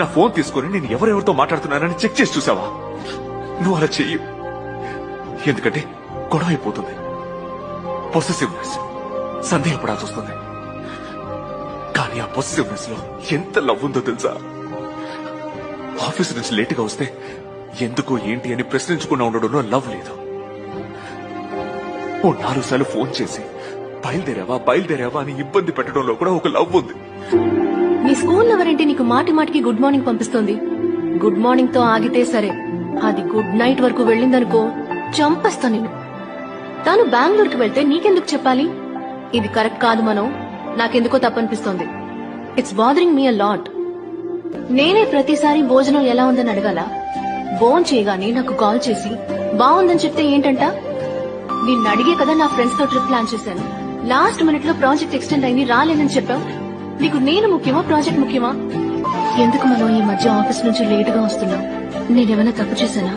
నా ఫోన్ తీసుకుని నేను ఎవరెవరితో మాట్లాడుతున్నానని చెక్ చేసి చూసావా? నువ్వు అలా చెయ్యి. ఎందుకంటే గొడవ అయిపోతుంది. పొసెసివ్నెస్, సందేహపడాల్సి వస్తుంది. కానీ ఆ పొసెసివ్నెస్ లో ఎంత లవ్ ఉందో తెలుసా? ఆఫీస్ నుంచి లేటుగా వస్తే ఎందుకు ఏంటి అని ప్రశ్నించకుండా ఉండడంలో లవ్ లేదు. ఓ 4 సార్లు ఫోన్ చేసి బయలుదేరావా అని ఇబ్బంది పెట్టడంలో కూడా ఒక లవ్ ఉంది. నీ స్కూల్ ఎవరంటే నీకు మాటి మాటికి గుడ్ మార్నింగ్ పంపిస్తుంది. గుడ్ మార్నింగ్ తో ఆగితే సరే, అది గుడ్ నైట్ వరకు వెళ్ళిందనుకో చంపేస్తా నేను. తాను బెంగళూరుకి వెళ్తే నీకెందుకు చెప్పాలి? ఇది కరెక్ట్ కాదు మనం. నాకెందుకో తప్పనిపిస్తోంది. It's bothering me a lot. నేనే ప్రతిసారి భోజనం ఎలా ఉందని అడగాల? ఫోన్ చేయగానే నాకు కాల్ చేసి బాగుందని చెప్తే ఏంటంట? నిన్ను అడిగే కదా నా ఫ్రెండ్స్ తో ట్రిప్ ప్లాన్ చేశాను. లాస్ట్ మినిట్ లో ప్రాజెక్ట్ ఎక్స్టెండ్ అయింది, రాలేనని చెప్పావు. నీకు నేను ముఖ్యమా, ప్రాజెక్ట్ ముఖ్యమా? ఎందుకు మనం ఈ మధ్య ఆఫీస్ నుంచి లేటుగా వస్తున్నావు? నేనేమైనా తప్పు చేశానా?